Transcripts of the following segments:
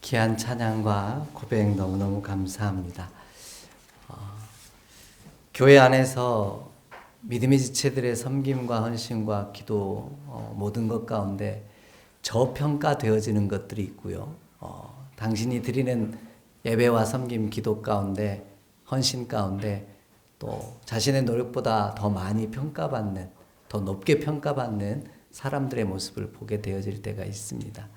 귀한 찬양과 고백 너무너무 감사합니다. 교회 안에서 믿음의 지체들의 섬김과 헌신과 기도 모든 것 가운데 저평가되어지는 것들이 있고요. 당신이 드리는 예배와 섬김, 기도 가운데, 헌신 가운데 또 자신의 노력보다 더 많이 평가받는, 더 높게 평가받는 사람들의 모습을 보게 되어질 때가 있습니다.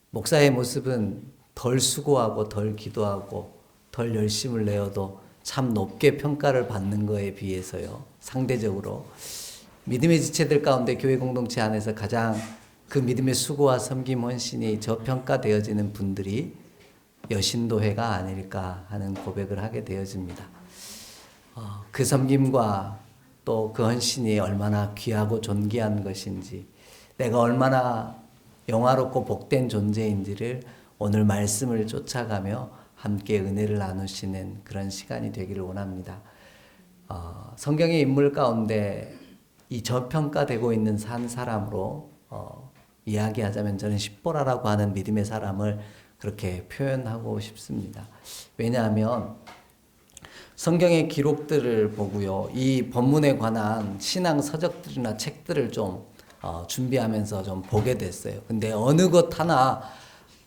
목사의 모습은 덜 수고하고 덜 기도하고 덜 열심을 내어도 참 높게 평가를 받는 거에 비해서요, 상대적으로 믿음의 지체들 가운데 교회 공동체 안에서 가장 그 믿음의 수고와 섬김 헌신이 저평가되어지는 분들이 여신도회가 아닐까 하는 고백을 하게 되어집니다. 그 섬김과 또 그 헌신이 얼마나 귀하고 존귀한 것인지, 내가 얼마나 영화롭고 복된 존재인지를 오늘 말씀을 쫓아가며 함께 은혜를 나누시는 그런 시간이 되기를 원합니다. 성경의 인물 가운데 이 저평가되고 있는 한 사람으로 이야기하자면 저는 십보라라고 하는 믿음의 사람을 그렇게 표현하고 싶습니다. 왜냐하면 성경의 기록들을 보고요, 이 본문에 관한 신앙 서적들이나 책들을 좀 준비하면서 좀 보게 됐어요. 근데 어느 것 하나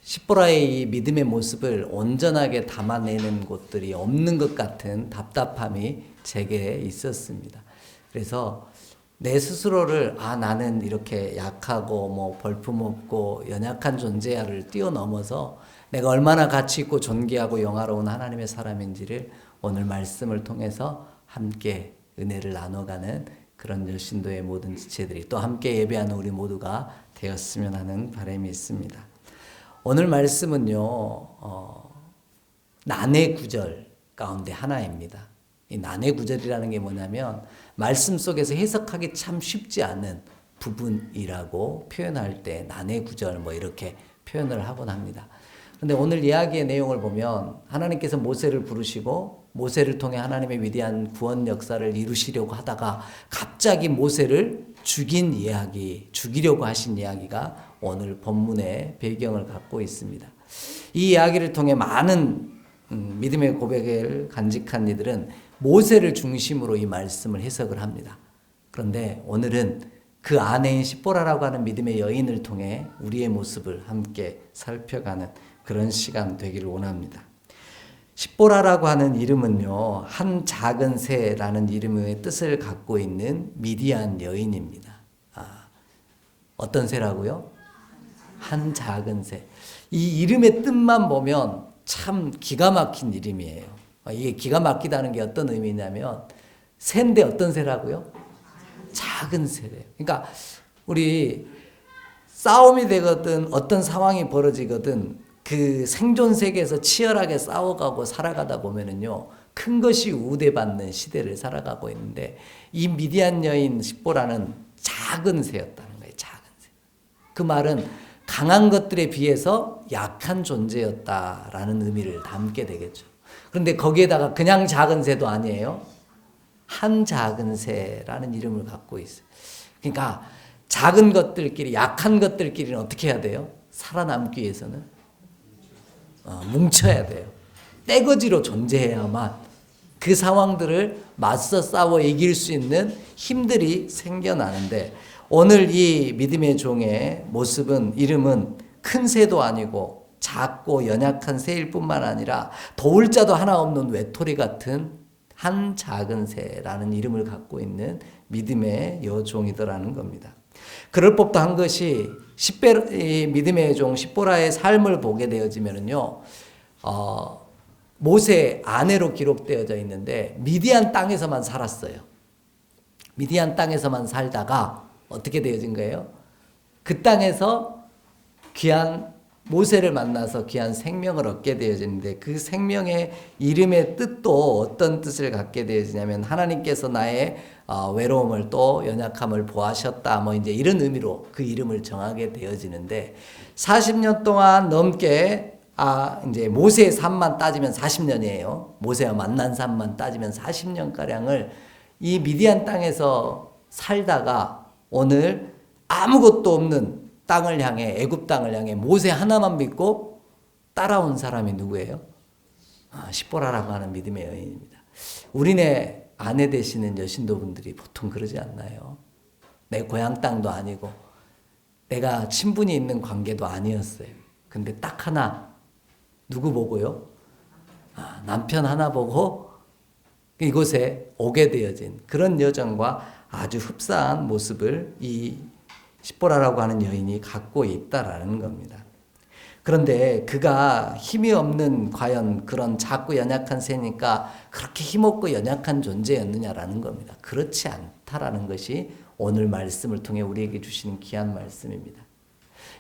십보라의 이 믿음의 모습을 온전하게 담아내는 곳들이 없는 것 같은 답답함이 제게 있었습니다. 그래서 내 스스로를 나는 이렇게 약하고 볼품없고 연약한 존재야를 뛰어넘어서 내가 얼마나 가치 있고 존귀하고 영화로운 하나님의 사람인지를 오늘 말씀을 통해서 함께 은혜를 나눠가는 그런 열신도의 모든 지체들이 또 함께 예배하는 우리 모두가 되었으면 하는 바람이 있습니다. 오늘 말씀은요, 난해 구절 가운데 하나입니다. 이 난해 구절이라는 게 뭐냐면 말씀 속에서 해석하기 참 쉽지 않은 부분이라고 표현할 때 난해 구절 이렇게 표현을 하곤 합니다. 그런데 오늘 이야기의 내용을 보면 하나님께서 모세를 부르시고 모세를 통해 하나님의 위대한 구원 역사를 이루시려고 하다가 갑자기 모세를 죽이려고 하신 이야기가 오늘 본문의 배경을 갖고 있습니다. 이 이야기를 통해 많은 믿음의 고백을 간직한 이들은 모세를 중심으로 이 말씀을 해석을 합니다. 그런데 오늘은 그 아내인 십보라라고 하는 믿음의 여인을 통해 우리의 모습을 함께 살펴가는 그런 시간 되기를 원합니다. 십보라라고 하는 이름은요, 한 작은 새라는 이름의 뜻을 갖고 있는 미디안 여인입니다. 어떤 새라고요? 한 작은 새. 이 이름의 뜻만 보면 참 기가 막힌 이름이에요. 이게 기가 막히다는 게 어떤 의미냐면 새인데 어떤 새라고요? 작은 새래요. 그러니까 우리 싸움이 되거든 어떤 상황이 벌어지거든 그 생존 세계에서 치열하게 싸워가고 살아가다 보면은요, 큰 것이 우대받는 시대를 살아가고 있는데 이 미디안 여인 십보라는 작은 새였다는 거예요. 작은 새. 그 말은 강한 것들에 비해서 약한 존재였다라는 의미를 담게 되겠죠. 그런데 거기에다가 그냥 작은 새도 아니에요. 한 작은 새라는 이름을 갖고 있어요. 그러니까 작은 것들끼리, 약한 것들끼리는 어떻게 해야 돼요? 살아남기 위해서는 뭉쳐야 돼요. 떼거지로 존재해야만 그 상황들을 맞서 싸워 이길 수 있는 힘들이 생겨나는데, 오늘 이 믿음의 종의 모습은, 이름은 큰 새도 아니고 작고 연약한 새일 뿐만 아니라 도울 자도 하나 없는 외톨이 같은 한 작은 새라는 이름을 갖고 있는 믿음의 여종이더라는 겁니다. 그럴 법도 한 것이 믿음의 종 십보라의 삶을 보게 되어지면요, 모세 아내로 기록되어져 있는데 미디안 땅에서만 살았어요. 미디안 땅에서만 살다가 어떻게 되어진 거예요? 그 땅에서 귀한 모세를 만나서 귀한 생명을 얻게 되어지는데, 그 생명의 이름의 뜻도 어떤 뜻을 갖게 되어지냐면 하나님께서 나의 외로움을 또 연약함을 보아셨다, 이제 이런 의미로 그 이름을 정하게 되어지는데, 40년 동안 넘게 이제 모세의 삶만 따지면 40년이에요. 모세와 만난 삶만 따지면 40년가량을 이 미디안 땅에서 살다가 오늘 아무것도 없는 땅을 향해 애굽 땅을 향해 모세 하나만 믿고 따라온 사람이 누구예요? 십보라라고 하는 믿음의 여인입니다. 우리네 아내 되시는 여신도분들이 보통 그러지 않나요? 내 고향 땅도 아니고 내가 친분이 있는 관계도 아니었어요. 근데 딱 하나 누구 보고요? 남편 하나 보고 이곳에 오게 되어진 그런 여정과 아주 흡사한 모습을 이 십보라라고 하는 여인이 갖고 있다라는 겁니다. 그런데 그가 힘이 없는 과연 그런 작고 연약한 새니까 그렇게 힘없고 연약한 존재였느냐라는 겁니다. 그렇지 않다라는 것이 오늘 말씀을 통해 우리에게 주시는 귀한 말씀입니다.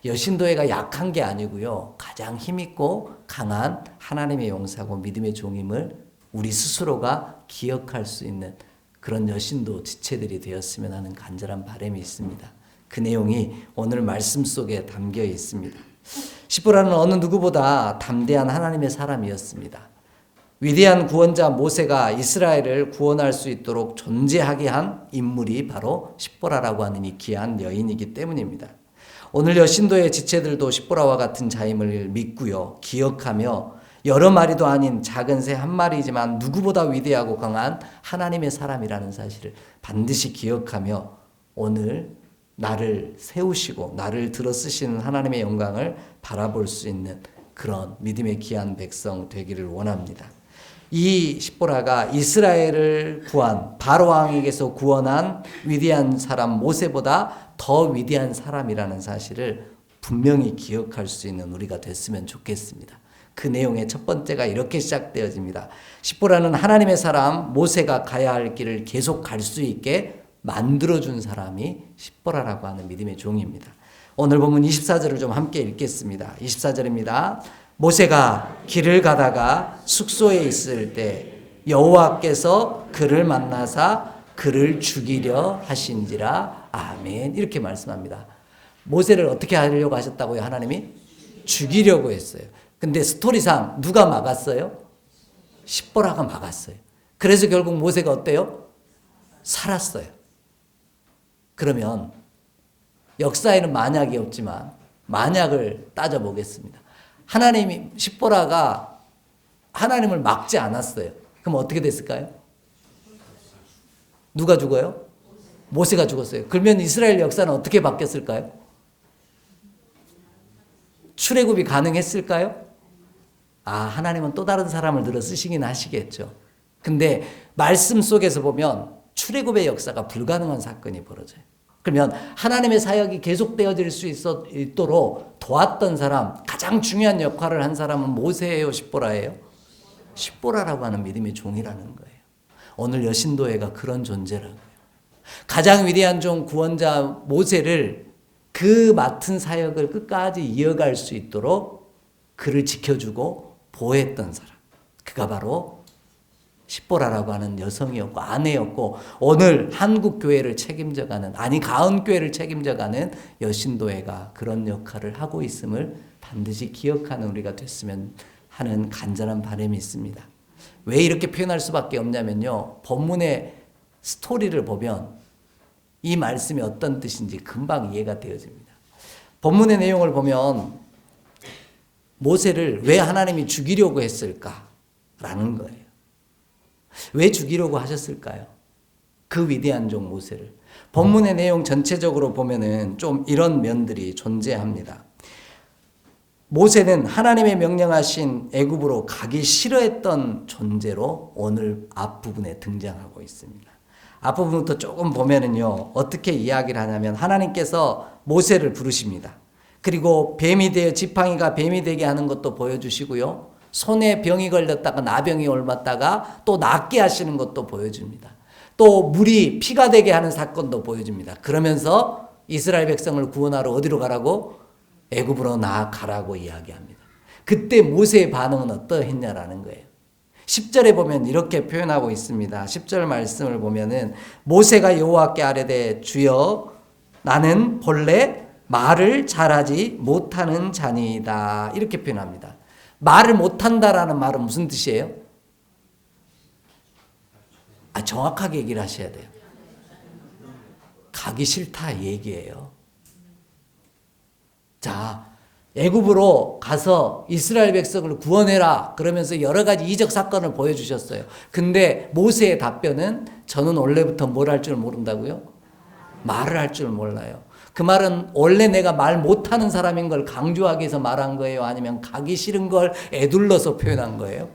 여신도회가 약한 게 아니고요. 가장 힘있고 강한 하나님의 용사고 믿음의 종임을 우리 스스로가 기억할 수 있는 그런 여신도 지체들이 되었으면 하는 간절한 바람이 있습니다. 그 내용이 오늘 말씀 속에 담겨 있습니다. 십보라는 어느 누구보다 담대한 하나님의 사람이었습니다. 위대한 구원자 모세가 이스라엘을 구원할 수 있도록 존재하게 한 인물이 바로 십보라라고 하는 이 귀한 여인이기 때문입니다. 오늘 여신도의 지체들도 십보라와 같은 자임을 믿고요. 기억하며 여러 마리도 아닌 작은 새 한 마리지만 누구보다 위대하고 강한 하나님의 사람이라는 사실을 반드시 기억하며 오늘 나를 세우시고 나를 들어 쓰시는 하나님의 영광을 바라볼 수 있는 그런 믿음의 귀한 백성 되기를 원합니다. 이 십보라가 이스라엘을 구한 바로 왕에게서 구원한 위대한 사람 모세보다 더 위대한 사람이라는 사실을 분명히 기억할 수 있는 우리가 됐으면 좋겠습니다. 그 내용의 첫 번째가 이렇게 시작되어집니다. 십보라는 하나님의 사람 모세가 가야 할 길을 계속 갈 수 있게 만들어준 사람이 십보라라고 하는 믿음의 종입니다. 오늘 본문 24절을 좀 함께 읽겠습니다. 24절입니다. 모세가 길을 가다가 숙소에 있을 때 여호와께서 그를 만나사 그를 죽이려 하신지라. 아멘. 이렇게 말씀합니다. 모세를 어떻게 하려고 하셨다고요? 하나님이 죽이려고 했어요. 근데 스토리상 누가 막았어요? 십보라가 막았어요. 그래서 결국 모세가 어때요? 살았어요. 그러면 역사에는 만약이 없지만 만약을 따져보겠습니다. 하나님이 십보라가 하나님을 막지 않았어요. 그럼 어떻게 됐을까요? 누가 죽어요? 모세가 죽었어요. 그러면 이스라엘 역사는 어떻게 바뀌었을까요? 출애굽이 가능했을까요? 하나님은 또 다른 사람을 들어 쓰시긴 하시겠죠. 근데 말씀 속에서 보면 출애굽의 역사가 불가능한 사건이 벌어져요. 그러면 하나님의 사역이 계속되어질 수 있도록 도왔던 사람, 가장 중요한 역할을 한 사람은 모세예요, 십보라예요? 십보라라고 하는 믿음의 종이라는 거예요. 오늘 여신도회가 그런 존재라고요. 가장 위대한 종 구원자 모세를 그 맡은 사역을 끝까지 이어갈 수 있도록 그를 지켜주고 보호했던 사람. 그가 바로 십보라라고 하는 여성이었고 아내였고 오늘 한국 교회를 책임져가는 가은 교회를 책임져가는 여신도회가 그런 역할을 하고 있음을 반드시 기억하는 우리가 됐으면 하는 간절한 바람이 있습니다. 왜 이렇게 표현할 수밖에 없냐면요. 본문의 스토리를 보면 이 말씀이 어떤 뜻인지 금방 이해가 되어집니다. 본문의 내용을 보면 모세를 왜 하나님이 죽이려고 했을까라는 거예요. 왜 죽이려고 하셨을까요? 그 위대한 종 모세를. 본문의 내용 전체적으로 보면은 좀 이런 면들이 존재합니다. 모세는 하나님의 명령하신 애굽으로 가기 싫어했던 존재로 오늘 앞부분에 등장하고 있습니다. 앞부분부터 조금 보면은요, 어떻게 이야기를 하냐면 하나님께서 모세를 부르십니다. 그리고 뱀이 되어 지팡이가 뱀이 되게 하는 것도 보여주시고요. 손에 병이 걸렸다가 나병이 옮았다가 또 낫게 하시는 것도 보여줍니다. 또 물이 피가 되게 하는 사건도 보여줍니다. 그러면서 이스라엘 백성을 구원하러 어디로 가라고? 애굽으로 나아가라고 이야기합니다. 그때 모세의 반응은 어떠했냐라는 거예요. 10절에 보면 이렇게 표현하고 있습니다. 10절 말씀을 보면은 모세가 여호와께 아뢰되 주여 나는 본래 말을 잘하지 못하는 자니이다. 이렇게 표현합니다. 말을 못한다라는 말은 무슨 뜻이에요? 정확하게 얘기를 하셔야 돼요. 가기 싫다 얘기예요. 자, 애굽으로 가서 이스라엘 백성을 구원해라 그러면서 여러 가지 이적 사건을 보여주셨어요. 근데 모세의 답변은 저는 원래부터 뭘 할 줄 모른다고요? 말을 할 줄 몰라요. 그 말은 원래 내가 말 못하는 사람인 걸 강조하기 위해서 말한 거예요? 아니면 가기 싫은 걸 애둘러서 표현한 거예요?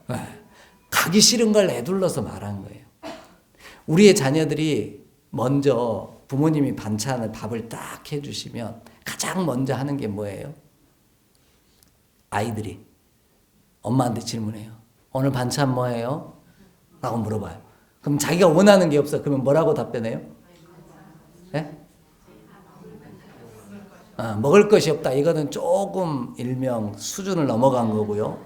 네. 가기 싫은 걸 애둘러서 말한 거예요. 우리의 자녀들이 먼저 부모님이 반찬을 밥을 딱 해주시면 가장 먼저 하는 게 뭐예요? 아이들이 엄마한테 질문해요. 오늘 반찬 뭐예요? 라고 물어봐요. 그럼 자기가 원하는 게 없어. 그러면 뭐라고 답변해요? 네? 먹을 것이 없다. 이거는 조금 일명 수준을 넘어간 거고요.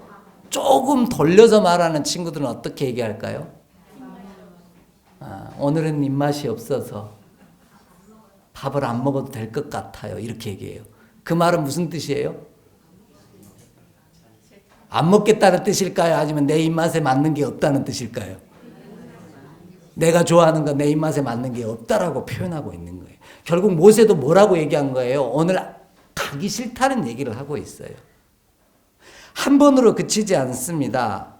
조금 돌려서 말하는 친구들은 어떻게 얘기할까요? 오늘은 입맛이 없어서 밥을 안 먹어도 될 것 같아요. 이렇게 얘기해요. 그 말은 무슨 뜻이에요? 안 먹겠다는 뜻일까요? 아니면 내 입맛에 맞는 게 없다는 뜻일까요? 내가 좋아하는 거 내 입맛에 맞는 게 없다라고 표현하고 있는 거예요. 결국 모세도 뭐라고 얘기한 거예요? 오늘 가기 싫다는 얘기를 하고 있어요. 한 번으로 그치지 않습니다.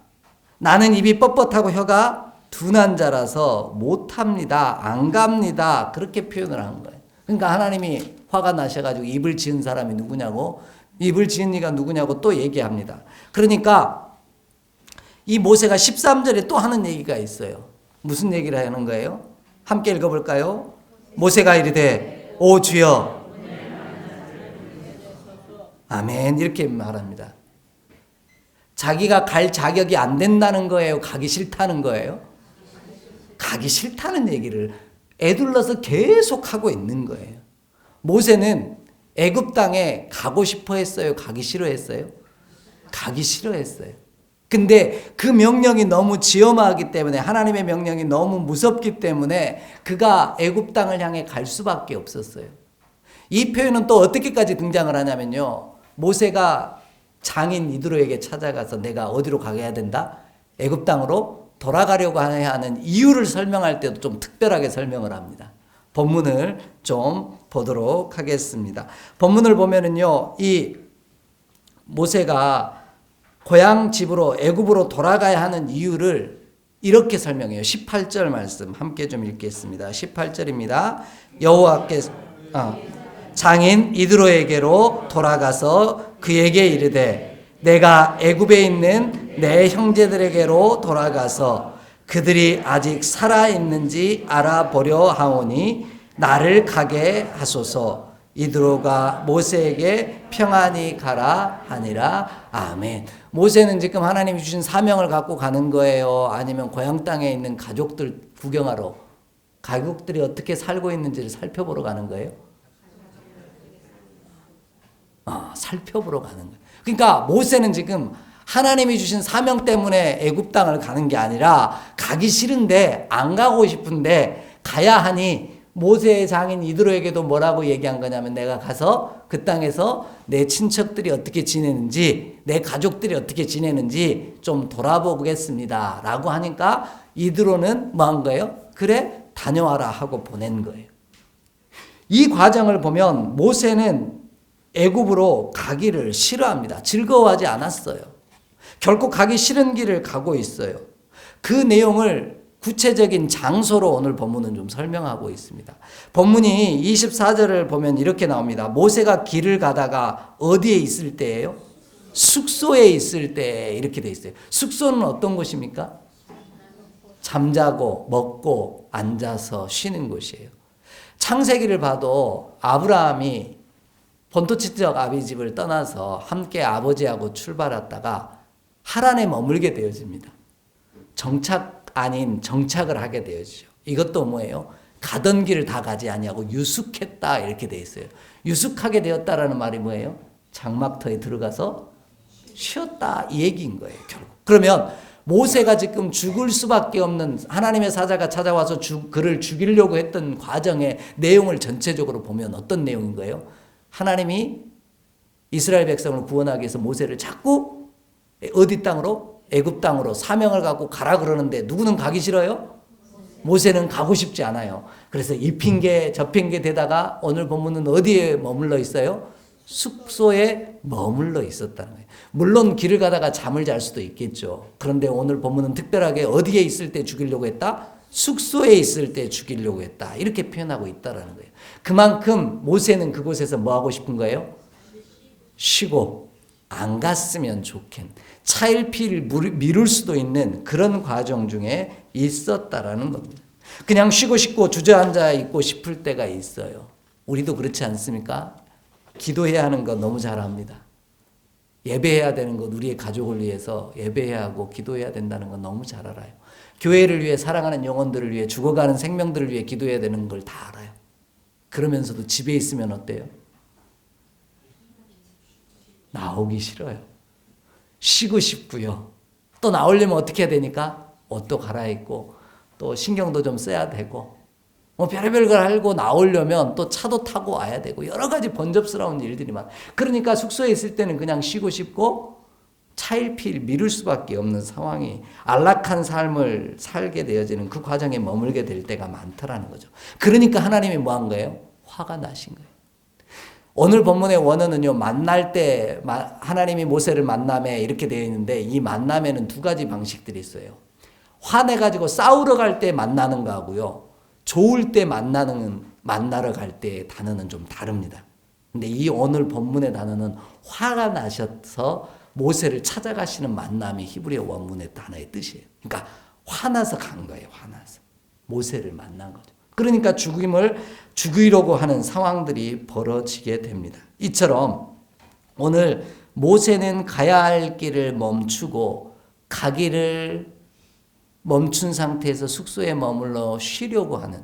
나는 입이 뻣뻣하고 혀가 둔한 자라서 못합니다. 안 갑니다. 그렇게 표현을 한 거예요. 그러니까 하나님이 화가 나셔가지고 입을 지은 사람이 누구냐고, 입을 지은 이가 누구냐고 또 얘기합니다. 그러니까 이 모세가 13절에 또 하는 얘기가 있어요. 무슨 얘기를 하는 거예요? 함께 읽어볼까요? 모세가 이르되 오 주여 아멘 이렇게 말합니다. 자기가 갈 자격이 안 된다는 거예요? 가기 싫다는 거예요? 가기 싫다는 얘기를 애둘러서 계속 하고 있는 거예요. 모세는 애굽 땅에 가고 싶어 했어요? 가기 싫어했어요? 가기 싫어했어요. 근데 그 명령이 너무 지엄하기 때문에, 하나님의 명령이 너무 무섭기 때문에 그가 애굽 땅을 향해 갈 수밖에 없었어요. 이 표현은 또 어떻게까지 등장을 하냐면요. 모세가 장인 이드로에게 찾아가서 내가 어디로 가야 된다? 애굽 땅으로 돌아가려고 하는 이유를 설명할 때도 좀 특별하게 설명을 합니다. 본문을 좀 보도록 하겠습니다. 본문을 보면은요, 이 모세가 고향 집으로 애굽으로 돌아가야 하는 이유를 이렇게 설명해요. 18절 말씀 함께 좀 읽겠습니다. 18절입니다. 여호와께서 장인 이드로에게로 돌아가서 그에게 이르되 내가 애굽에 있는 내 형제들에게로 돌아가서 그들이 아직 살아있는지 알아보려 하오니 나를 가게 하소서. 이드로가 모세에게 평안히 가라 하니라. 아멘. 모세는 지금 하나님이 주신 사명을 갖고 가는 거예요? 아니면 고향 땅에 있는 가족들 구경하러, 가족들이 어떻게 살고 있는지를 살펴보러 가는 거예요? 살펴보러 가는 거예요. 그러니까 모세는 지금 하나님이 주신 사명 때문에 애굽 땅을 가는 게 아니라 가기 싫은데, 안 가고 싶은데 가야 하니, 모세의 장인 이드로에게도 뭐라고 얘기한 거냐면 내가 가서 그 땅에서 내 친척들이 어떻게 지내는지, 내 가족들이 어떻게 지내는지 좀 돌아보겠습니다 라고 하니까 이드로는 뭐 한 거예요? 그래 다녀와라 하고 보낸 거예요. 이 과정을 보면 모세는 애굽으로 가기를 싫어합니다. 즐거워하지 않았어요. 결코 가기 싫은 길을 가고 있어요. 그 내용을 구체적인 장소로 오늘 본문은 좀 설명하고 있습니다. 본문이 24절을 보면 이렇게 나옵니다. 모세가 길을 가다가 어디에 있을 때예요? 숙소에 있을 때 이렇게 돼 있어요. 숙소는 어떤 곳입니까? 잠자고 먹고 앉아서 쉬는 곳이에요. 창세기를 봐도 아브라함이 본토지역 아비집을 떠나서 함께 아버지하고 출발했다가 하란에 머물게 되어집니다. 정착 아닌 정착을 하게 되어지죠. 이것도 뭐예요? 가던 길을 다 가지 아니하고 유숙했다 이렇게 돼 있어요. 유숙하게 되었다라는 말이 뭐예요? 장막터에 들어가서 쉬었다 이 얘기인 거예요. 결국. 그러면 모세가 지금 죽을 수밖에 없는, 하나님의 사자가 찾아와서 그를 죽이려고 했던 과정의 내용을 전체적으로 보면 어떤 내용인 거예요? 하나님이 이스라엘 백성을 구원하기 위해서 모세를 자꾸 어디 땅으로? 애굽 땅으로 사명을 갖고 가라 그러는데 누구는 가기 싫어요? 모세는 가고 싶지 않아요. 그래서 이 핑계 저 핑계 대다가 오늘 본문은 어디에 머물러 있어요? 숙소에 머물러 있었다는 거예요. 물론 길을 가다가 잠을 잘 수도 있겠죠. 그런데 오늘 본문은 특별하게 어디에 있을 때 죽이려고 했다? 숙소에 있을 때 죽이려고 했다. 이렇게 표현하고 있다는 거예요. 그만큼 모세는 그곳에서 뭐 하고 싶은 거예요? 쉬고 안 갔으면 좋겠는, 차일피일 미룰 수도 있는 그런 과정 중에 있었다라는 겁니다. 그냥 쉬고 싶고 주저앉아 있고 싶을 때가 있어요. 우리도 그렇지 않습니까? 기도해야 하는 거 너무 잘 압니다. 예배해야 되는 것, 우리의 가족을 위해서 예배해야 하고 기도해야 된다는 건 너무 잘 알아요. 교회를 위해, 사랑하는 영혼들을 위해, 죽어가는 생명들을 위해 기도해야 되는 걸 다 알아요. 그러면서도 집에 있으면 어때요? 나오기 싫어요. 쉬고 싶고요. 또 나오려면 어떻게 해야 되니까? 옷도 갈아입고 또 신경도 좀 써야 되고 뭐 별의별 걸 알고 나오려면 또 차도 타고 와야 되고 여러 가지 번잡스러운 일들이 많아요. 그러니까 숙소에 있을 때는 그냥 쉬고 싶고 차일피일 미룰 수밖에 없는 상황이, 안락한 삶을 살게 되어지는 그 과정에 머물게 될 때가 많더라는 거죠. 그러니까 하나님이 뭐 한 거예요? 화가 나신 거예요. 오늘 본문의 원어는요, 만날 때 하나님이 모세를 만남에 이렇게 되어 있는데, 이 만남에는 두 가지 방식들이 있어요. 화내가지고 싸우러 갈 때 만나는 거하고요, 좋을 때 만나러 갈 때의 단어는 좀 다릅니다. 근데 이 오늘 본문의 단어는 화가 나셔서 모세를 찾아가시는 만남이 히브리어 원문의 단어의 뜻이에요. 그러니까 화나서 간 거예요. 화나서 모세를 만난 거죠. 그러니까 죽이려고 하는 상황들이 벌어지게 됩니다. 이처럼 오늘 모세는 가야 할 길을 멈추고 가기를 멈춘 상태에서 숙소에 머물러 쉬려고 하는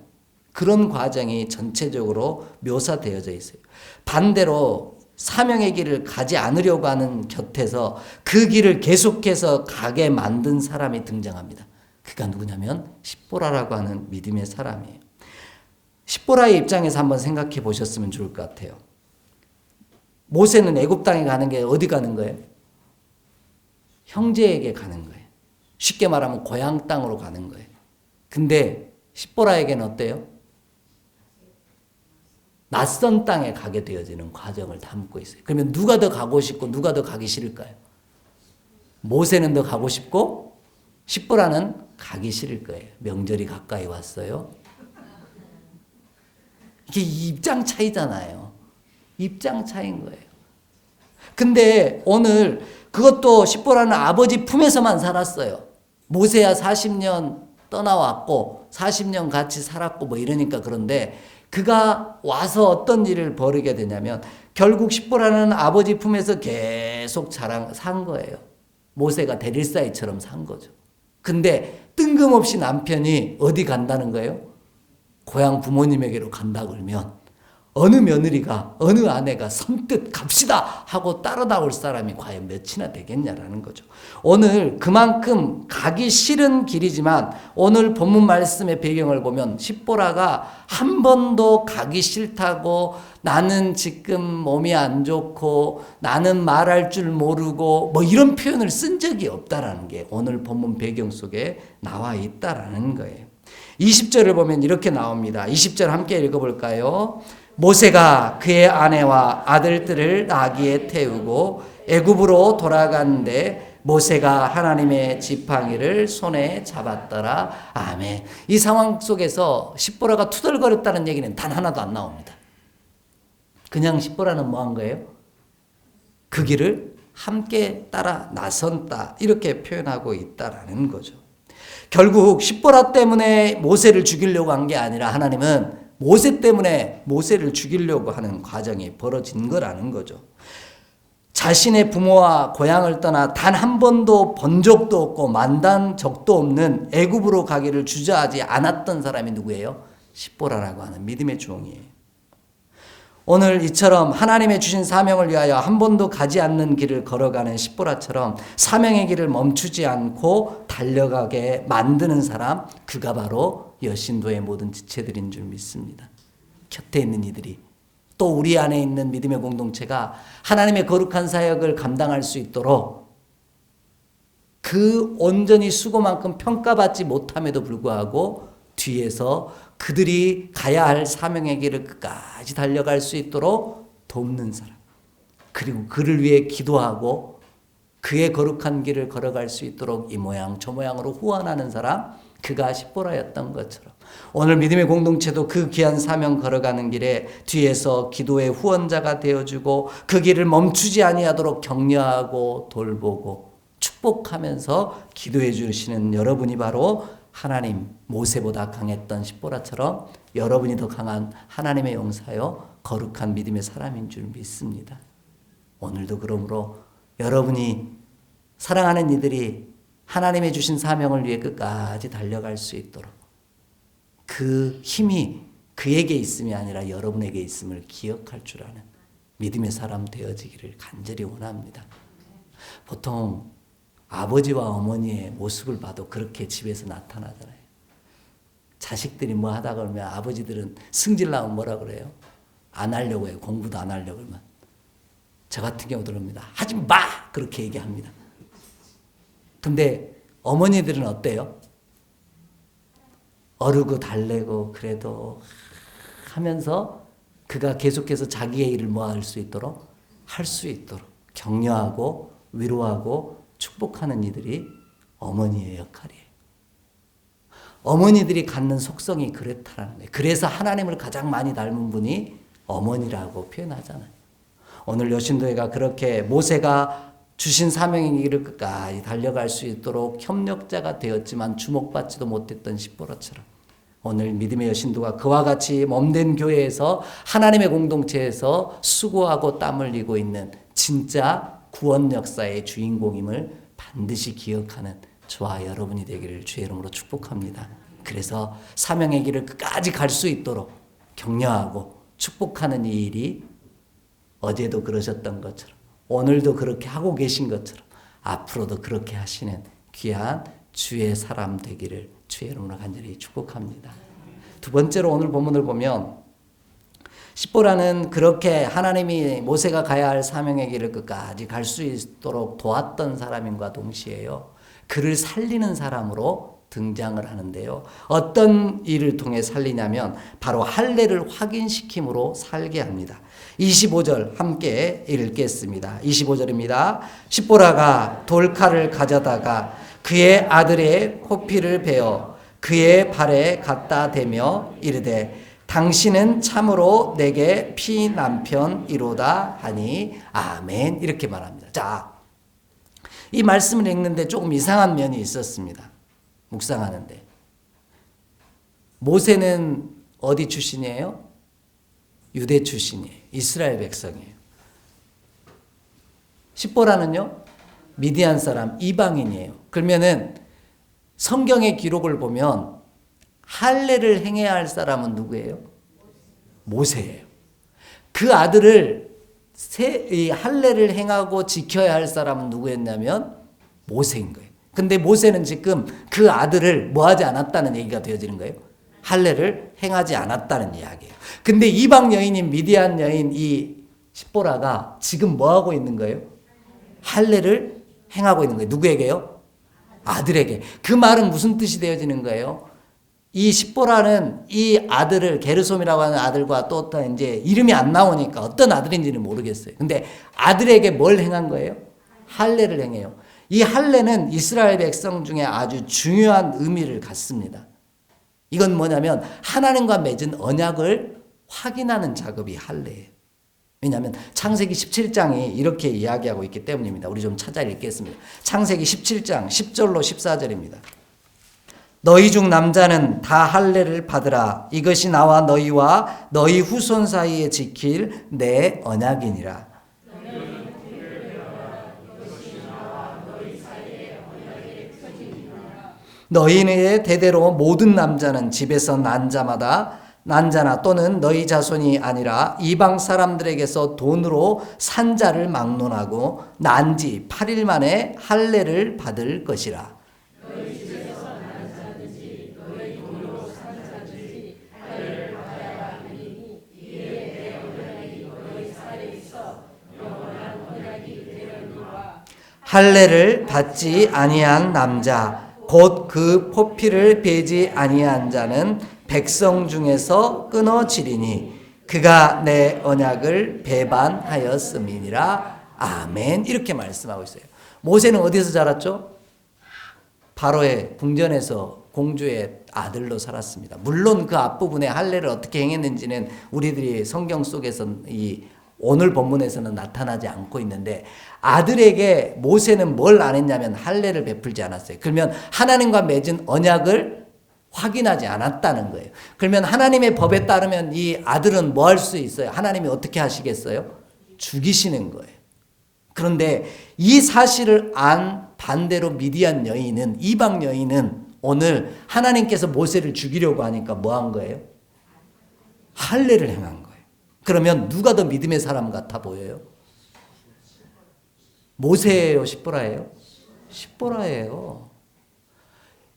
그런 과정이 전체적으로 묘사되어져 있어요. 반대로 사명의 길을 가지 않으려고 하는 곁에서 그 길을 계속해서 가게 만든 사람이 등장합니다. 그가 누구냐면 십보라라고 하는 믿음의 사람이에요. 십보라의 입장에서 한번 생각해 보셨으면 좋을 것 같아요. 모세는 애굽 땅에 가는 게 어디 가는 거예요? 형제에게 가는 거예요. 쉽게 말하면 고향 땅으로 가는 거예요. 근데 십보라에게는 어때요? 낯선 땅에 가게 되어지는 과정을 담고 있어요. 그러면 누가 더 가고 싶고 누가 더 가기 싫을까요? 모세는 더 가고 싶고 십보라는 가기 싫을 거예요. 명절이 가까이 왔어요. 이게 입장 차이잖아요. 입장 차이인 거예요. 근데 오늘 그것도 십보라는 아버지 품에서만 살았어요. 모세야 40년 떠나왔고 40년 같이 살았고 뭐 이러니까. 그런데 그가 와서 어떤 일을 벌이게 되냐면 결국 십보라는 아버지 품에서 계속 산 거예요. 모세가 대릴사이처럼 산 거죠. 근데 뜬금없이 남편이 어디 간다는 거예요? 고향 부모님에게로 간다 그러면 어느 며느리가, 어느 아내가 선뜻 갑시다 하고 따라 나올 사람이 과연 몇이나 되겠냐라는 거죠. 오늘 그만큼 가기 싫은 길이지만 오늘 본문 말씀의 배경을 보면 십보라가 한 번도 가기 싫다고, 나는 지금 몸이 안 좋고 나는 말할 줄 모르고 뭐 이런 표현을 쓴 적이 없다라는 게 오늘 본문 배경 속에 나와 있다라는 거예요. 20절을 보면 이렇게 나옵니다. 20절 함께 읽어볼까요? 모세가 그의 아내와 아들들을 나귀에 태우고 애굽으로 돌아갔는데 모세가 하나님의 지팡이를 손에 잡았더라. 아멘. 이 상황 속에서 십보라가 투덜거렸다는 얘기는 단 하나도 안 나옵니다. 그냥 십보라는 뭐 한 거예요? 그 길을 함께 따라 나선다, 이렇게 표현하고 있다라는 거죠. 결국 십보라 때문에 모세를 죽이려고 한 게 아니라 하나님은 모세 때문에 모세를 죽이려고 하는 과정이 벌어진 거라는 거죠. 자신의 부모와 고향을 떠나 단 한 번도 본 적도 없고 만난 적도 없는 애굽으로 가기를 주저하지 않았던 사람이 누구예요? 십보라라고 하는 믿음의 종이에요. 오늘 이처럼 하나님의 주신 사명을 위하여 한 번도 가지 않는 길을 걸어가는 십보라처럼 사명의 길을 멈추지 않고 달려가게 만드는 사람, 그가 바로 여신도의 모든 지체들인 줄 믿습니다. 곁에 있는 이들이, 또 우리 안에 있는 믿음의 공동체가 하나님의 거룩한 사역을 감당할 수 있도록 그 온전히 수고만큼 평가받지 못함에도 불구하고 뒤에서 그들이 가야 할 사명의 길을 끝까지 달려갈 수 있도록 돕는 사람. 그리고 그를 위해 기도하고 그의 거룩한 길을 걸어갈 수 있도록 이 모양 저 모양으로 후원하는 사람, 그가 십보라였던 것처럼 오늘 믿음의 공동체도 그 귀한 사명 걸어가는 길에 뒤에서 기도의 후원자가 되어주고 그 길을 멈추지 아니하도록 격려하고 돌보고 축복하면서 기도해 주시는 여러분이 바로 하나님, 모세보다 강했던 십보라처럼 여러분이 더 강한 하나님의 용사요 거룩한 믿음의 사람인 줄 믿습니다. 오늘도 그러므로 여러분이 사랑하는 이들이 하나님의 주신 사명을 위해 끝까지 달려갈 수 있도록 그 힘이 그에게 있음이 아니라 여러분에게 있음을 기억할 줄 아는 믿음의 사람 되어지기를 간절히 원합니다. 보통 아버지와 어머니의 모습을 봐도 그렇게 집에서 나타나잖아요. 자식들이 뭐 하다 그러면 아버지들은 승질 나면 뭐라 그래요? 안 하려고 해요. 공부도 안 하려고 그러면. 저 같은 경우도 그럽니다. 하지 마! 그렇게 얘기합니다. 근데 어머니들은 어때요? 어르고 달래고 그래도 하면서 그가 계속해서 자기의 일을 뭐 할 수 있도록? 할 수 있도록 격려하고 위로하고 축복하는 이들이 어머니의 역할이에요. 어머니들이 갖는 속성이 그렇다라는 거예요. 그래서 하나님을 가장 많이 닮은 분이 어머니라고 표현하잖아요. 오늘 여신도회가 그렇게 모세가 주신 사명의 길을 끝까지 달려갈 수 있도록 협력자가 되었지만 주목받지도 못했던 십보라처럼 오늘 믿음의 여신도가 그와 같이 몸된 교회에서 하나님의 공동체에서 수고하고 땀 흘리고 있는 진짜 구원 역사의 주인공임을 반드시 기억하는 저와 여러분이 되기를 주의 이름으로 축복합니다. 그래서 사명의 길을 끝까지 갈 수 있도록 격려하고 축복하는 이 일이 어제도 그러셨던 것처럼 오늘도 그렇게 하고 계신 것처럼 앞으로도 그렇게 하시는 귀한 주의 사람 되기를 주의 이름으로 간절히 축복합니다. 두 번째로 오늘 본문을 보면 십보라는 그렇게 하나님이 모세가 가야 할 사명의 길을 끝까지 갈 수 있도록 도왔던 사람인과 동시에요. 그를 살리는 사람으로 등장을 하는데요. 어떤 일을 통해 살리냐면 바로 할례를 확인시킴으로 살게 합니다. 25절 함께 읽겠습니다. 25절입니다. 십보라가 돌칼을 가져다가 그의 아들의 코피를 베어 그의 발에 갖다 대며 이르되 당신은 참으로 내게 피남편이로다 하니 아멘 이렇게 말합니다. 자, 이 말씀을 읽는데 조금 이상한 면이 있었습니다. 묵상하는데 모세는 어디 출신이에요? 유대 출신이에요. 이스라엘 백성이에요. 십보라는요? 미디안 사람 이방인이에요. 그러면은 성경의 기록을 보면 할례를 행해야 할 사람은 누구예요? 모세예요. 그 아들을 이 할례를 행하고 지켜야 할 사람은 누구였냐면 모세인 거예요. 근데 모세는 지금 그 아들을 뭐 하지 않았다는 얘기가 되어지는 거예요. 할례를 행하지 않았다는 이야기예요. 근데 이방 여인인 미디안 여인 이 십보라가 지금 뭐 하고 있는 거예요? 할례를 행하고 있는 거예요. 누구에게요? 아들에게. 그 말은 무슨 뜻이 되어지는 거예요? 이 십보라는 이 아들을 게르솜이라고 하는 아들과 또 어떤 이제 이름이 안 나오니까 어떤 아들인지는 모르겠어요. 근데 아들에게 뭘 행한 거예요? 할례를 행해요. 이 할례는 이스라엘 백성 중에 아주 중요한 의미를 갖습니다. 이건 뭐냐면 하나님과 맺은 언약을 확인하는 작업이 할례예요. 왜냐하면 창세기 17장이 이렇게 이야기하고 있기 때문입니다. 우리 좀 찾아 읽겠습니다. 창세기 17장 10절로 14절입니다. 너희 중 남자는 다 할례를 받으라. 이것이 나와 너희와 너희 후손 사이에 지킬 내 언약이니라. 너희의 대대로 모든 남자는 집에서 난 자나 또는 너희 자손이 아니라 이방 사람들에게서 돈으로 산 자를 막론하고 난 지 8일 만에 할례를 받을 것이라. 너희 집에서 난 자든지 너희 돈으로 산 자든지 할례를 받아야 하니 이에 내 언약이 너희 사이에 있어 영원한 언약이 되려니와. 할례를 받지 아니한 남자 곧 그 포피를 베지 아니한 자는 백성 중에서 끊어지리니 그가 내 언약을 배반하였음이니라. 아멘. 이렇게 말씀하고 있어요. 모세는 어디서 자랐죠? 바로의 궁전에서 공주의 아들로 살았습니다. 물론 그 앞부분에 할례를 어떻게 행했는지는 우리들이 성경 속에서 오늘 본문에서는 나타나지 않고 있는데, 아들에게 모세는 뭘 안 했냐면 할례를 베풀지 않았어요. 그러면 하나님과 맺은 언약을 확인하지 않았다는 거예요. 그러면 하나님의 법에 따르면 이 아들은 뭐 할 수 있어요? 하나님이 어떻게 하시겠어요? 죽이시는 거예요. 그런데 이 사실을 안 반대로 미디안 여인은, 이방 여인은 오늘 하나님께서 모세를 죽이려고 하니까 뭐 한 거예요? 할례를 행한 거예요. 그러면 누가 더 믿음의 사람 같아 보여요? 모세예요, 십보라예요? 십보라예요.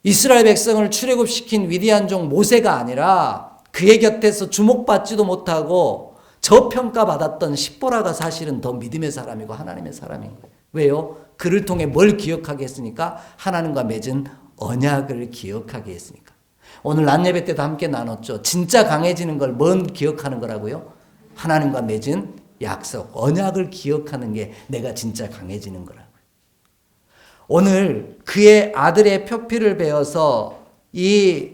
이스라엘 백성을 출애굽시킨 위대한 종 모세가 아니라 그의 곁에서 주목받지도 못하고 저평가받았던 십보라가 사실은 더 믿음의 사람이고 하나님의 사람인 거예요. 왜요? 그를 통해 뭘 기억하게 했으니까? 하나님과 맺은 언약을 기억하게 했으니까. 오늘 낮 예배 때도 함께 나눴죠. 진짜 강해지는 걸 뭔 기억하는 거라고요? 하나님과 맺은 약속, 언약을 기억하는 게 내가 진짜 강해지는 거라고요. 오늘 그의 아들의 표피를 베어서 이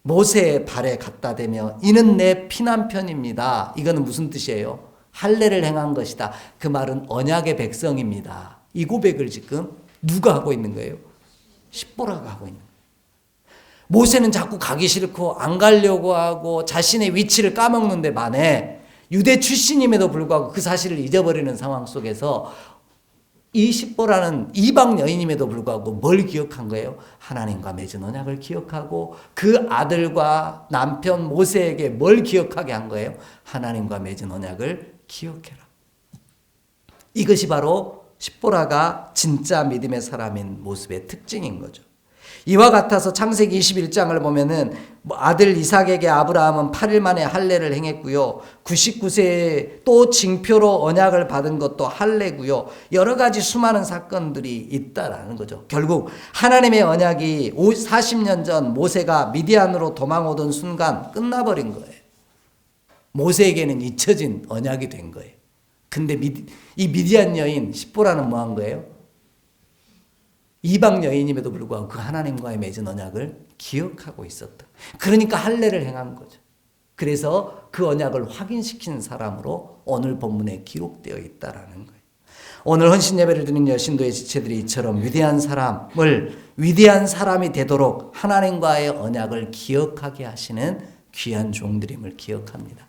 모세의 발에 갖다 대며 이는 내 피난편입니다. 이거는 무슨 뜻이에요? 할례를 행한 것이다. 그 말은 언약의 백성입니다. 이 고백을 지금 누가 하고 있는 거예요? 십보라가 하고 있는 거예요. 모세는 자꾸 가기 싫고 안 가려고 하고 자신의 위치를 까먹는데 만에 유대 출신임에도 불구하고 그 사실을 잊어버리는 상황 속에서 이 십보라는 이방 여인임에도 불구하고 뭘 기억한 거예요? 하나님과 맺은 언약을 기억하고 그 아들과 남편 모세에게 뭘 기억하게 한 거예요? 하나님과 맺은 언약을 기억해라. 이것이 바로 십보라가 진짜 믿음의 사람인 모습의 특징인 거죠. 이와 같아서 창세기 21장을 보면은 아들 이삭에게 아브라함은 8일 만에 할례를 행했고요. 99세에 또 징표로 언약을 받은 것도 할례고요. 여러 가지 수많은 사건들이 있다라는 거죠. 결국 하나님의 언약이 40년 전 모세가 미디안으로 도망오던 순간 끝나버린 거예요. 모세에게는 잊혀진 언약이 된 거예요. 근데 이 미디안 여인 십보라는 뭐 한 거예요? 이방 여인임에도 불구하고 그 하나님과의 맺은 언약을 기억하고 있었다. 그러니까 할례를 행한 거죠. 그래서 그 언약을 확인시킨 사람으로 오늘 본문에 기록되어 있다라는 거예요. 오늘 헌신 예배를 드린 여신도의 지체들이 이처럼 위대한 사람이 되도록 하나님과의 언약을 기억하게 하시는 귀한 종들임을 기억합니다.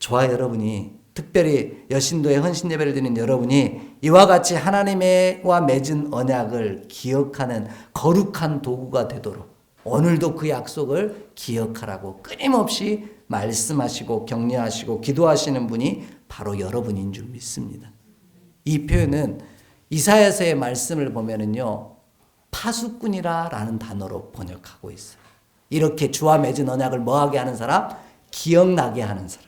저와 여러분이, 특별히 여신도의 헌신 예배를 드리는 여러분이 이와 같이 하나님과 맺은 언약을 기억하는 거룩한 도구가 되도록 오늘도 그 약속을 기억하라고 끊임없이 말씀하시고 격려하시고 기도하시는 분이 바로 여러분인 줄 믿습니다. 이 표현은 이사야서의 말씀을 보면은요, 파수꾼이라는 단어로 번역하고 있어요. 이렇게 주와 맺은 언약을 뭐하게 하는 사람? 기억나게 하는 사람.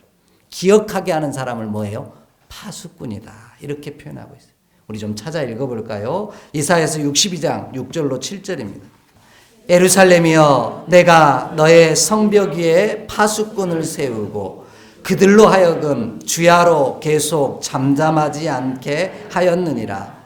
기억하게 하는 사람을 뭐예요? 파수꾼이다. 이렇게 표현하고 있어요. 우리 좀 찾아 읽어볼까요? 이사야서 62장 6절로 7절입니다. 예루살렘이여, 내가 너의 성벽 위에 파수꾼을 세우고 그들로 하여금 주야로 계속 잠잠하지 않게 하였느니라.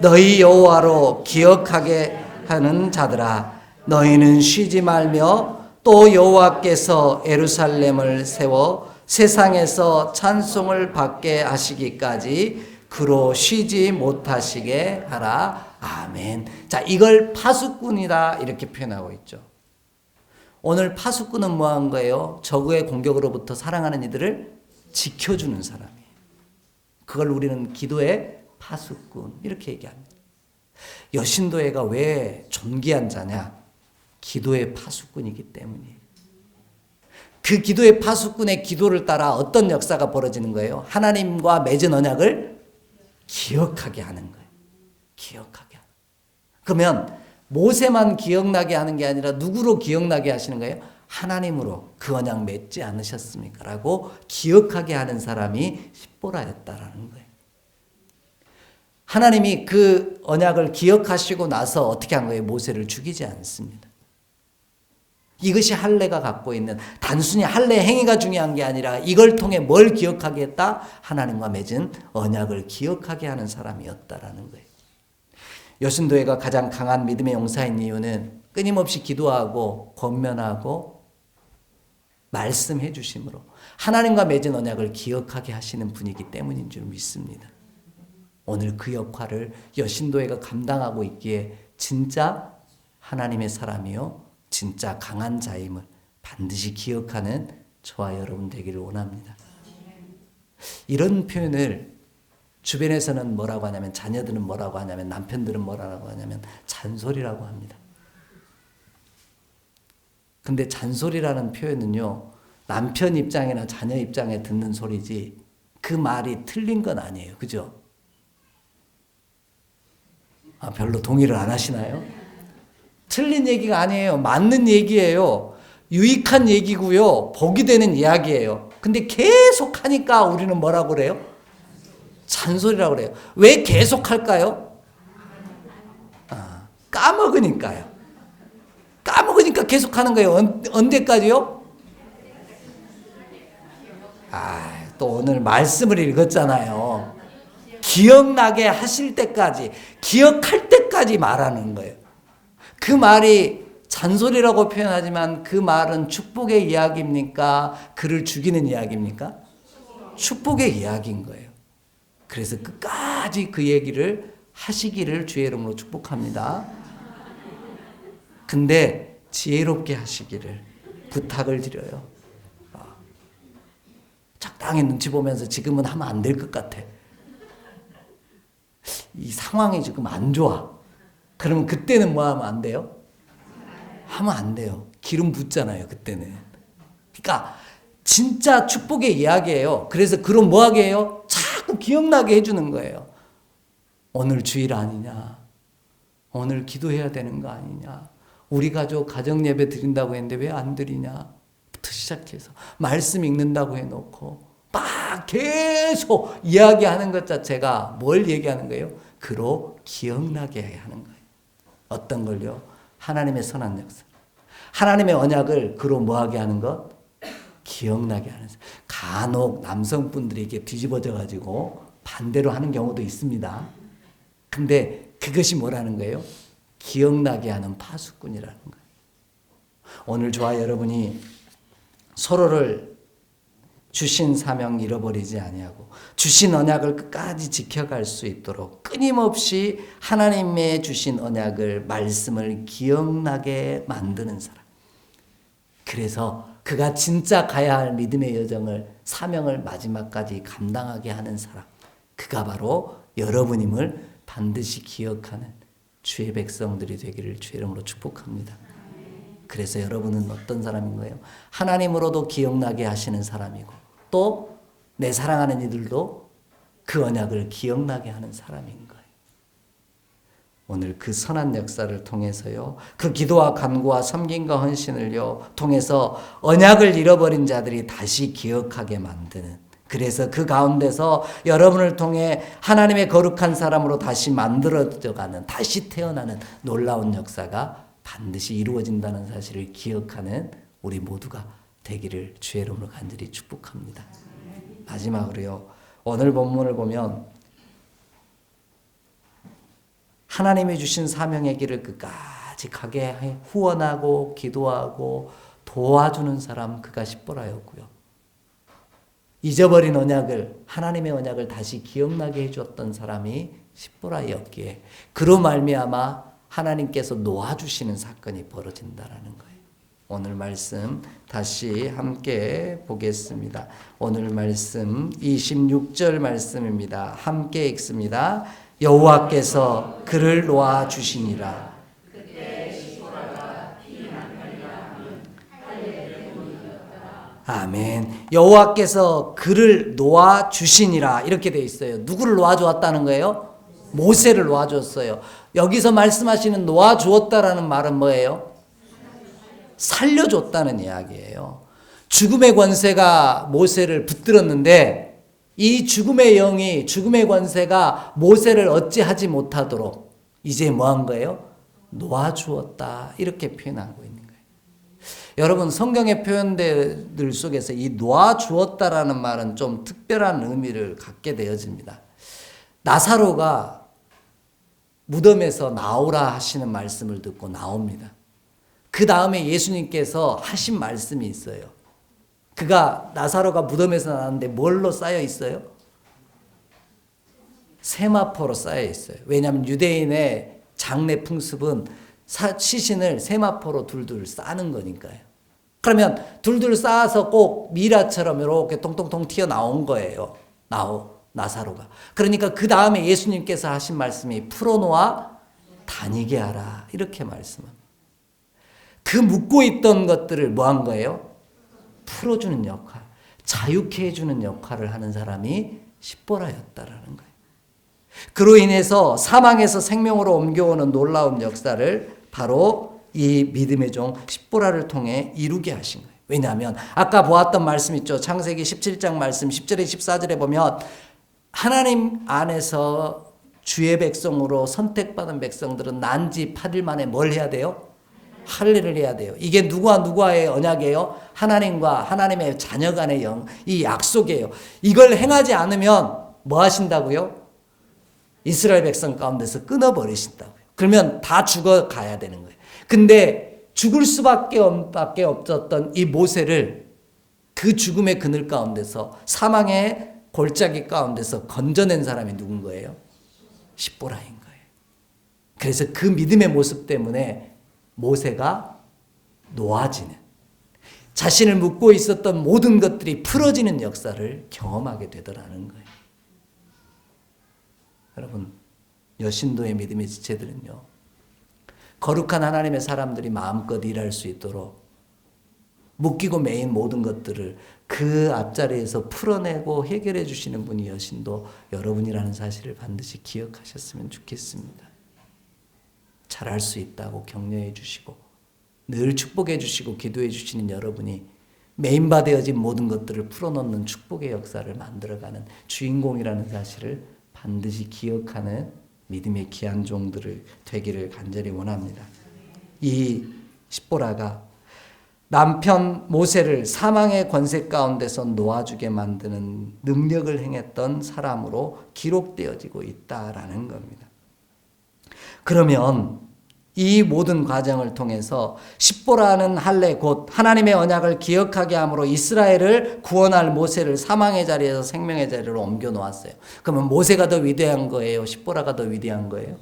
너희 여호와로 기억하게 하는 자들아, 너희는 쉬지 말며 또 여호와께서 예루살렘을 세워 세상에서 찬송을 받게 하시기까지 그로 쉬지 못하시게 하라. 아멘. 자, 이걸 파수꾼이다 이렇게 표현하고 있죠. 오늘 파수꾼은 뭐 한 거예요? 적의 공격으로부터 사랑하는 이들을 지켜주는 사람이에요. 그걸 우리는 기도의 파수꾼 이렇게 얘기합니다. 여신도회가 왜 존귀한 자냐? 기도의 파수꾼이기 때문이에요. 그 기도의 파수꾼의 기도를 따라 어떤 역사가 벌어지는 거예요? 하나님과 맺은 언약을 기억하게 하는 거예요. 기억하게 하는. 그러면 모세만 기억나게 하는 게 아니라 누구로 기억나게 하시는 거예요? 하나님으로 그 언약 맺지 않으셨습니까? 라고 기억하게 하는 사람이 십보라였다라는 거예요. 하나님이 그 언약을 기억하시고 나서 어떻게 한 거예요? 모세를 죽이지 않습니다. 이것이 할례가 갖고 있는 단순히 할례 행위가 중요한 게 아니라 이걸 통해 뭘 기억하겠다? 하나님과 맺은 언약을 기억하게 하는 사람이었다라는 거예요. 여신도회가 가장 강한 믿음의 용사인 이유는 끊임없이 기도하고 권면하고 말씀해 주심으로 하나님과 맺은 언약을 기억하게 하시는 분이기 때문인 줄 믿습니다. 오늘 그 역할을 여신도회가 감당하고 있기에 진짜 하나님의 사람이요 진짜 강한 자임을 반드시 기억하는 저와 여러분 되기를 원합니다. 이런 표현을 주변에서는 뭐라고 하냐면, 자녀들은 뭐라고 하냐면, 남편들은 뭐라고 하냐면 잔소리라고 합니다. 근데 잔소리라는 표현은요, 남편 입장이나 자녀 입장에 듣는 소리지 그 말이 틀린 건 아니에요. 그죠? 별로 동의를 안 하시나요? 틀린 얘기가 아니에요. 맞는 얘기예요. 유익한 얘기고요. 복이 되는 이야기예요. 근데 계속 하니까 우리는 뭐라고 그래요? 잔소리라고 그래요. 왜 계속 할까요? 까먹으니까요. 까먹으니까 계속 하는 거예요. 언제까지요? 또 오늘 말씀을 읽었잖아요. 기억나게 하실 때까지, 기억할 때까지 말하는 거예요. 그 말이 잔소리라고 표현하지만 그 말은 축복의 이야기입니까? 그를 죽이는 이야기입니까? 축복의 이야기인 거예요. 그래서 끝까지 그 얘기를 하시기를 주의 이름으로 축복합니다. 근데 지혜롭게 하시기를 부탁을 드려요. 적당히 눈치 보면서 지금은 하면 안 될 것 같아. 이 상황이 지금 안 좋아. 그러면 그때는 뭐 하면 안 돼요? 하면 안 돼요. 기름 붓잖아요, 그때는. 그러니까 진짜 축복의 이야기예요. 그래서 그럼 뭐 하게 해요? 자꾸 기억나게 해주는 거예요. 오늘 주일 아니냐? 오늘 기도해야 되는 거 아니냐? 우리 가족 가정 예배 드린다고 했는데 왜 안 드리냐? 부터 시작해서 말씀 읽는다고 해놓고 막 계속 이야기하는 것 자체가 뭘 얘기하는 거예요? 그로 기억나게 하는 거예요. 어떤 걸요? 하나님의 선한 역사. 하나님의 언약을 그로 뭐하게 하는 것? 기억나게 하는 것. 간혹 남성분들이 이게 뒤집어져 가지고 반대로 하는 경우도 있습니다. 근데 그것이 뭐라는 거예요? 기억나게 하는 파수꾼이라는 거예요. 오늘 저와 여러분이 서로를 주신 사명 잃어버리지 아니하고 주신 언약을 끝까지 지켜갈 수 있도록 끊임없이 하나님의 주신 언약을, 말씀을 기억나게 만드는 사람. 그래서 그가 진짜 가야 할 믿음의 여정을, 사명을 마지막까지 감당하게 하는 사람. 그가 바로 여러분임을 반드시 기억하는 주의 백성들이 되기를 주의 이름으로 축복합니다. 그래서 여러분은 어떤 사람인 거예요? 하나님으로도 기억나게 하시는 사람이고 또 내 사랑하는 이들도 그 언약을 기억나게 하는 사람인 거예요. 오늘 그 선한 역사를 통해서요, 그 기도와 간구와 섬김과 헌신을요 통해서 언약을 잃어버린 자들이 다시 기억하게 만드는, 그래서 그 가운데서 여러분을 통해 하나님의 거룩한 사람으로 다시 만들어져가는, 다시 태어나는 놀라운 역사가 반드시 이루어진다는 사실을 기억하는 우리 모두가 되기를 주의 이름으로 간절히 축복합니다. 마지막으로요, 오늘 본문을 보면 하나님이 주신 사명의 길을 끝까지 가게 후원하고 기도하고 도와주는 사람, 그가 십보라였고요. 잊어버린 언약을, 하나님의 언약을 다시 기억나게 해주었던 사람이 십보라였기에 그로 말미암아 하나님께서 놓아주시는 사건이 벌어진다라는 거예요. 오늘 말씀 다시 함께 보겠습니다. 오늘 말씀 26절 말씀입니다. 함께 읽습니다. 여호와께서 그를 놓아주시니라. 아멘. 여호와께서 그를 놓아주시니라 이렇게 되어 있어요. 누구를 놓아주었다는 거예요? 모세를 놓아주었어요. 여기서 말씀하시는 놓아주었다라는 말은 뭐예요? 살려줬다는 이야기예요. 죽음의 권세가 모세를 붙들었는데 이 죽음의 영이, 죽음의 권세가 모세를 어찌하지 못하도록 이제 뭐 한 거예요? 놓아주었다. 이렇게 표현하고 있는 거예요. 여러분, 성경의 표현들 속에서 이 놓아주었다라는 말은 좀 특별한 의미를 갖게 되어집니다. 나사로가 무덤에서 나오라 하시는 말씀을 듣고 나옵니다. 그 다음에 예수님께서 하신 말씀이 있어요. 나사로가 무덤에서 나왔는데 뭘로 쌓여 있어요? 세마포로 쌓여 있어요. 왜냐하면 유대인의 장례 풍습은 시신을 세마포로 둘둘 쌓는 거니까요. 그러면 둘둘 쌓아서 꼭 미라처럼 이렇게 통통통 튀어나온 거예요. 나사로가. 그러니까 그 다음에 예수님께서 하신 말씀이 풀어놓아 다니게 하라. 이렇게 말씀합니다. 그 묶고 있던 것들을 뭐 한 거예요? 풀어주는 역할, 자유케 해주는 역할을 하는 사람이 십보라였다라는 거예요. 그로 인해서 사망에서 생명으로 옮겨오는 놀라운 역사를 바로 이 믿음의 종 십보라를 통해 이루게 하신 거예요. 왜냐하면 아까 보았던 말씀 있죠. 창세기 17장 말씀 10절에 14절에 보면 하나님 안에서 주의 백성으로 선택받은 백성들은 난지 8일 만에 뭘 해야 돼요? 할례를 해야 돼요. 이게 누구와의 언약이에요? 하나님과 하나님의 자녀 간의 이 약속이에요. 이걸 행하지 않으면 뭐 하신다고요? 이스라엘 백성 가운데서 끊어버리신다고요. 그러면 다 죽어가야 되는 거예요. 근데 죽을 수밖에 없었던 이 모세를 그 죽음의 그늘 가운데서 사망의 골짜기 가운데서 건져낸 사람이 누군 거예요? 십보라인 거예요. 그래서 그 믿음의 모습 때문에 모세가 놓아지는, 자신을 묶고 있었던 모든 것들이 풀어지는 역사를 경험하게 되더라는 거예요. 여러분, 여신도의 믿음의 지체들은요, 거룩한 하나님의 사람들이 마음껏 일할 수 있도록 묶이고 매인 모든 것들을 그 앞자리에서 풀어내고 해결해 주시는 분이 여신도 여러분이라는 사실을 반드시 기억하셨으면 좋겠습니다. 잘할 수 있다고 격려해 주시고 늘 축복해 주시고 기도해 주시는 여러분이 메인바되어진 모든 것들을 풀어놓는 축복의 역사를 만들어가는 주인공이라는 사실을 반드시 기억하는 믿음의 귀한 종들을 되기를 간절히 원합니다. 이 십보라가 남편 모세를 사망의 권세 가운데서 놓아주게 만드는 능력을 행했던 사람으로 기록되어지고 있다라는 겁니다. 그러면 이 모든 과정을 통해서 십보라는 할례 곧 하나님의 언약을 기억하게 함으로 이스라엘을 구원할 모세를 사망의 자리에서 생명의 자리로 옮겨 놓았어요. 그러면 모세가 더 위대한 거예요? 십보라가 더 위대한 거예요?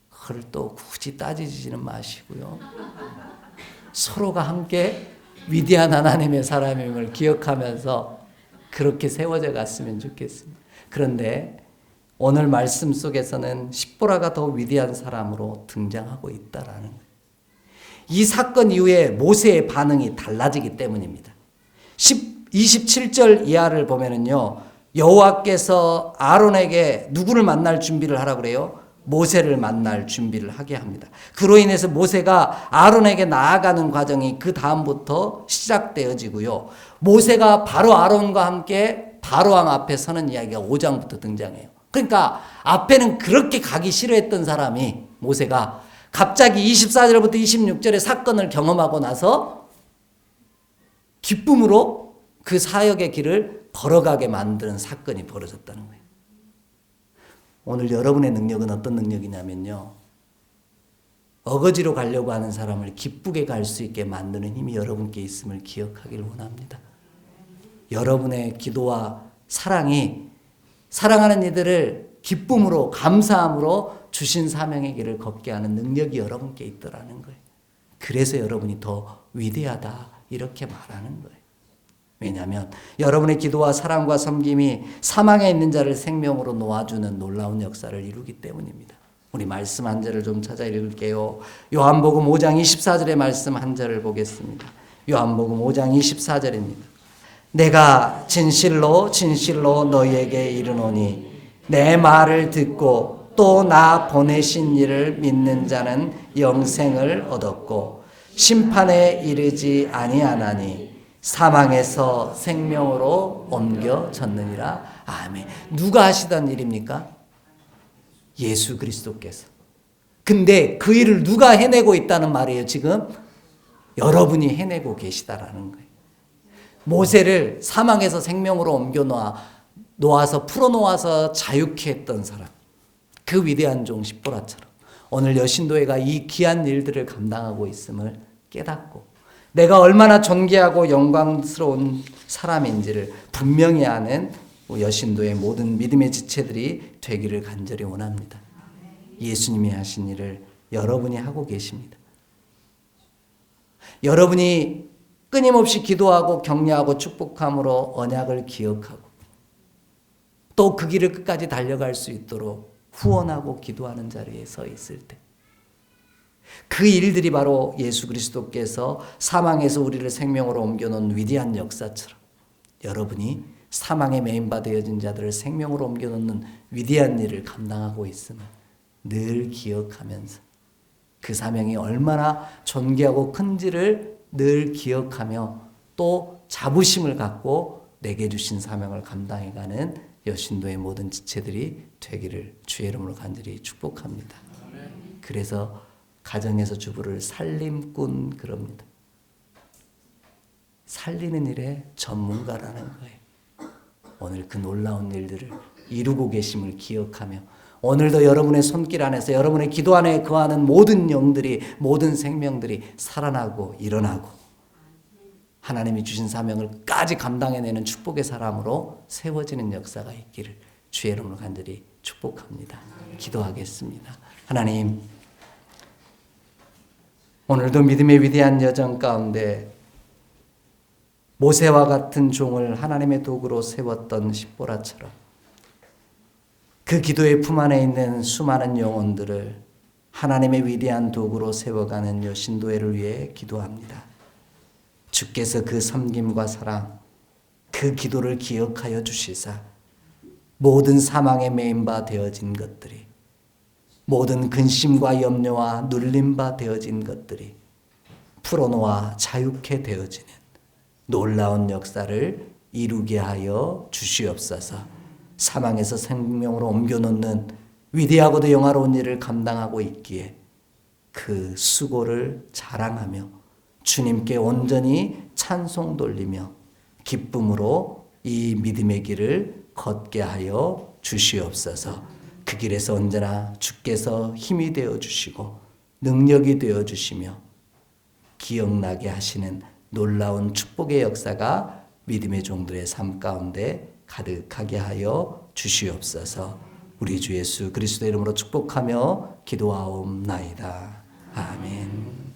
그걸 또 굳이 따지지는 마시고요. 서로가 함께 위대한 하나님의 사람임을 기억하면서 그렇게 세워져 갔으면 좋겠습니다. 그런데 오늘 말씀 속에서는 십보라가 더 위대한 사람으로 등장하고 있다라는 거예요. 이 사건 이후에 모세의 반응이 달라지기 때문입니다. 27절 이하를 보면은요, 여호와께서 아론에게 누구를 만날 준비를 하라고 그래요? 모세를 만날 준비를 하게 합니다. 그로 인해서 모세가 아론에게 나아가는 과정이 그 다음부터 시작되어지고요. 모세가 바로 아론과 함께 바로왕 앞에 서는 이야기가 5장부터 등장해요. 그러니까 앞에는 그렇게 가기 싫어했던 사람이 모세가 갑자기 24절부터 26절의 사건을 경험하고 나서 기쁨으로 그 사역의 길을 걸어가게 만드는 사건이 벌어졌다는 거예요. 오늘 여러분의 능력은 어떤 능력이냐면요, 어거지로 가려고 하는 사람을 기쁘게 갈 수 있게 만드는 힘이 여러분께 있음을 기억하길 원합니다. 여러분의 기도와 사랑이 사랑하는 이들을 기쁨으로 감사함으로 주신 사명의 길을 걷게 하는 능력이 여러분께 있더라는 거예요. 그래서 여러분이 더 위대하다 이렇게 말하는 거예요. 왜냐하면 여러분의 기도와 사랑과 섬김이 사망에 있는 자를 생명으로 놓아주는 놀라운 역사를 이루기 때문입니다. 우리 말씀 한 절을 좀 찾아 읽을게요. 요한복음 5장 24절의 말씀 한 절을 보겠습니다. 요한복음 5장 24절입니다. 내가 진실로 진실로 너희에게 이르노니 내 말을 듣고 또 나 보내신 이를 믿는 자는 영생을 얻었고 심판에 이르지 아니하나니 사망에서 생명으로 옮겨졌느니라. 아멘. 누가 하시던 일입니까? 예수 그리스도께서. 근데 그 일을 누가 해내고 있다는 말이에요, 지금? 여러분이 해내고 계시다라는 거예요. 모세를 사망에서 생명으로 놓아서 풀어놓아서 자유케 했던 사람. 그 위대한 종 십보라처럼 오늘 여신도회가 이 귀한 일들을 감당하고 있음을 깨닫고 내가 얼마나 존귀하고 영광스러운 사람인지를 분명히 아는 여신도의 모든 믿음의 지체들이 되기를 간절히 원합니다. 예수님이 하신 일을 여러분이 하고 계십니다. 여러분이 끊임없이 기도하고 격려하고 축복함으로 언약을 기억하고 또 그 길을 끝까지 달려갈 수 있도록 후원하고 기도하는 자리에 서 있을 때 그 일들이 바로 예수 그리스도께서 사망에서 우리를 생명으로 옮겨놓은 위대한 역사처럼 여러분이 사망에 매인바 되어진 자들을 생명으로 옮겨놓는 위대한 일을 감당하고 있음을 늘 기억하면서 그 사명이 얼마나 존귀하고 큰지를 늘 기억하며 또 자부심을 갖고 내게 주신 사명을 감당해가는 여신도의 모든 지체들이 되기를 주의 이름으로 간절히 축복합니다. 그래서 가정에서 주부를 살림꾼 그럽니다. 살리는 일에 전문가라는 거예요. 오늘 그 놀라운 일들을 이루고 계심을 기억하며 오늘도 여러분의 손길 안에서 여러분의 기도 안에 거하는 모든 영들이 모든 생명들이 살아나고 일어나고 하나님이 주신 사명을 끝까지 감당해내는 축복의 사람으로 세워지는 역사가 있기를 주의 이름으로 간절히 축복합니다. 기도하겠습니다. 하나님, 오늘도 믿음의 위대한 여정 가운데 모세와 같은 종을 하나님의 도구로 세웠던 십보라처럼 그 기도의 품 안에 있는 수많은 영혼들을 하나님의 위대한 도구로 세워가는 여신도회를 위해 기도합니다. 주께서 그 섬김과 사랑, 그 기도를 기억하여 주시사 모든 사망에 매인 바 되어진 것들이 모든 근심과 염려와 눌림 바 되어진 것들이 풀어놓아 자유케 되어지는 놀라운 역사를 이루게 하여 주시옵소서. 사망에서 생명으로 옮겨놓는 위대하고도 영화로운 일을 감당하고 있기에 그 수고를 자랑하며 주님께 온전히 찬송 돌리며 기쁨으로 이 믿음의 길을 걷게 하여 주시옵소서. 그 길에서 언제나 주께서 힘이 되어 주시고 능력이 되어 주시며 기억나게 하시는 놀라운 축복의 역사가 믿음의 종들의 삶 가운데 가득하게 하여 주시옵소서. 우리 주 예수 그리스도의 이름으로 축복하며 기도하옵나이다. 아멘.